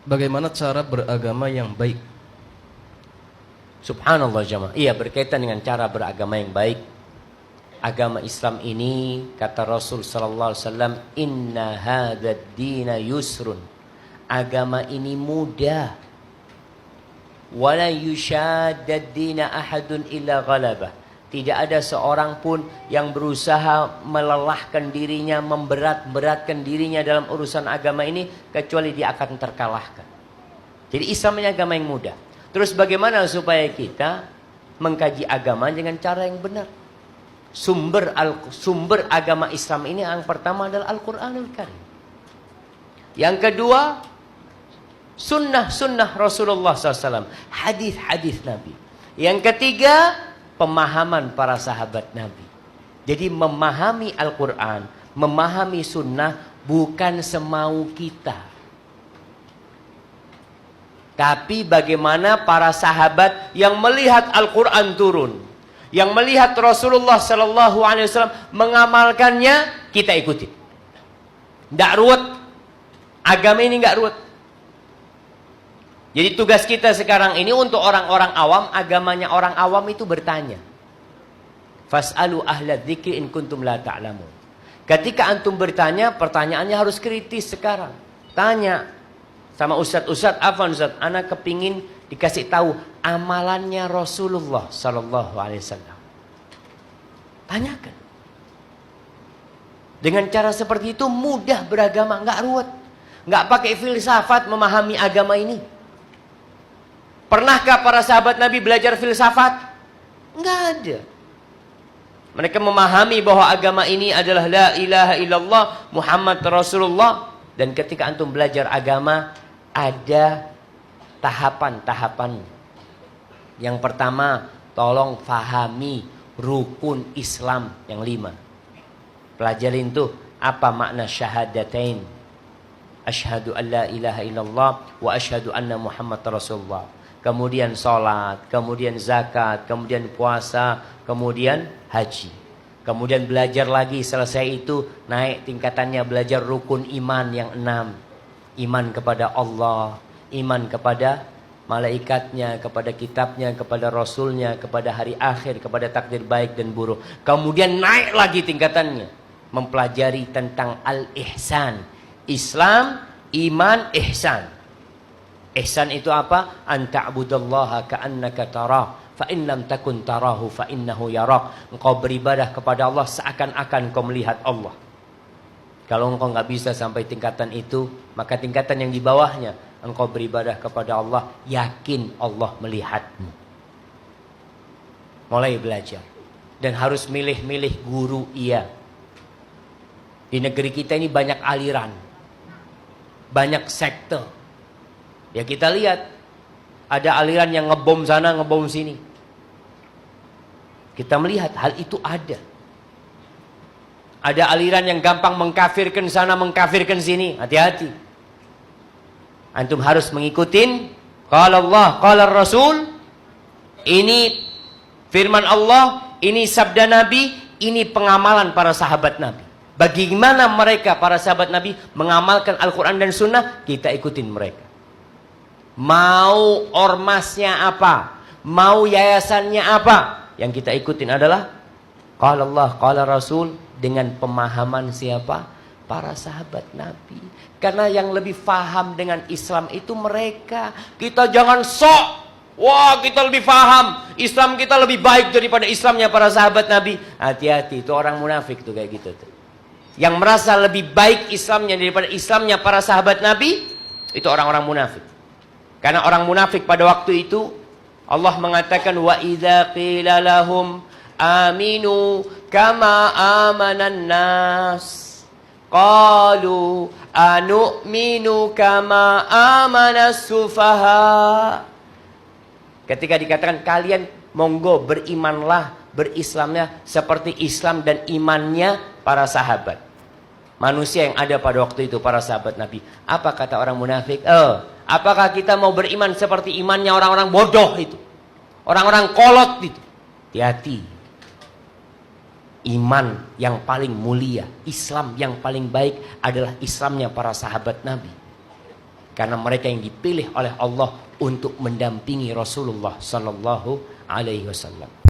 Bagaimana cara beragama yang baik? Subhanallah jamaah. Iya, berkaitan dengan cara beragama yang baik. Agama Islam ini, kata Rasul sallallahu alaihi wasallam, "Inna hadzal dina yusrun." Agama ini mudah. Wala yushaddad dina ahadun illa ghalabah. Tidak ada seorang pun yang berusaha melelahkan dirinya, memberat-beratkan dirinya dalam urusan agama ini, kecuali dia akan terkalahkan. Jadi Islam ini agama yang mudah. Terus bagaimana supaya kita mengkaji agama dengan cara yang benar? Sumber agama Islam ini yang pertama adalah Al-Quranul Karim. Yang kedua, sunnah Rasulullah SAW, hadis-hadis Nabi. Yang ketiga, pemahaman para sahabat Nabi. Jadi memahami Al-Quran, memahami sunnah bukan semau kita. Tapi bagaimana para sahabat yang melihat Al-Quran turun, yang melihat Rasulullah SAW mengamalkannya, kita ikuti. Tidak ruwet. Agama ini tidak ruwet. Jadi tugas kita sekarang ini untuk orang-orang awam, agamanya orang awam itu bertanya. Fas'alu ahla dzikri in kuntum la ta'lamun. Ketika antum bertanya, pertanyaannya harus kritis sekarang. Tanya sama ustaz-ustaz, apa ustaz? Ana kepingin dikasih tahu amalannya Rasulullah sallallahu alaihi wasallam. Tanyakan. Dengan cara seperti itu mudah beragama, enggak ruwet. Enggak pakai filsafat memahami agama ini. Pernahkah para sahabat Nabi belajar filsafat? Enggak ada. Mereka memahami bahwa agama ini adalah la ilaha illallah Muhammad Rasulullah. Dan ketika antum belajar agama, ada tahapan-tahapan. Yang pertama, tolong fahami rukun Islam yang 5. Pelajarin tuh apa makna syahadatain. Asyhadu an la ilaha illallah wa asyhadu anna Muhammad Rasulullah. Kemudian sholat, kemudian zakat, kemudian puasa, kemudian haji. Kemudian belajar lagi, selesai itu naik tingkatannya, belajar rukun iman yang 6. Iman kepada Allah, iman kepada malaikatnya, kepada kitabnya, kepada rasulnya, kepada hari akhir, kepada takdir baik dan buruk. Kemudian naik lagi tingkatannya, mempelajari tentang al-ihsan. Islam, iman, ihsan. Ihsan itu apa? An ta'budallaha ka'annaka tarah, fa in lam takun tarahu fa innahu yarak. Engkau beribadah kepada Allah seakan-akan kau melihat Allah. Kalau engkau nggak bisa sampai tingkatan itu, maka tingkatan yang di bawahnya, engkau beribadah kepada Allah, yakin Allah melihatmu. Mulai belajar. Dan harus milih-milih guru, iya. Di negeri kita ini banyak aliran, banyak sekte. Ya kita lihat, ada aliran yang ngebom sana, ngebom sini. Kita melihat hal itu ada. Ada aliran yang gampang mengkafirkan sana, mengkafirkan sini. Hati-hati. Antum harus mengikutin qala Allah, qala Rasul. Ini firman Allah, ini sabda Nabi, ini pengamalan para sahabat Nabi. Bagaimana mereka para sahabat Nabi mengamalkan Al-Quran dan Sunnah, kita ikutin mereka. Mau ormasnya apa, mau yayasannya apa, yang kita ikutin adalah qala Allah, qala Rasul, dengan pemahaman siapa? Para sahabat Nabi. Karena yang lebih faham dengan Islam itu mereka. Kita jangan sok, wah kita lebih faham, Islam kita lebih baik daripada Islamnya para sahabat Nabi. Hati-hati, itu orang munafik tuh kayak gitu tuh. Yang merasa lebih baik Islamnya daripada Islamnya para sahabat Nabi, itu orang-orang munafik. Karena orang munafik pada waktu itu Allah mengatakan wa idza qila lahum aminu kama amanan nas qalu anu'minu kama amanas sufaha. Ketika dikatakan kalian monggo berimanlah, berislamnya seperti Islam dan imannya para sahabat. Manusia yang ada pada waktu itu para sahabat Nabi. Apa kata orang munafik? Apakah kita mau beriman seperti imannya orang-orang bodoh itu? Orang-orang kolot itu? Hati-hati. Iman yang paling mulia, Islam yang paling baik adalah Islamnya para sahabat Nabi. Karena mereka yang dipilih oleh Allah untuk mendampingi Rasulullah sallallahu alaihi wasallam.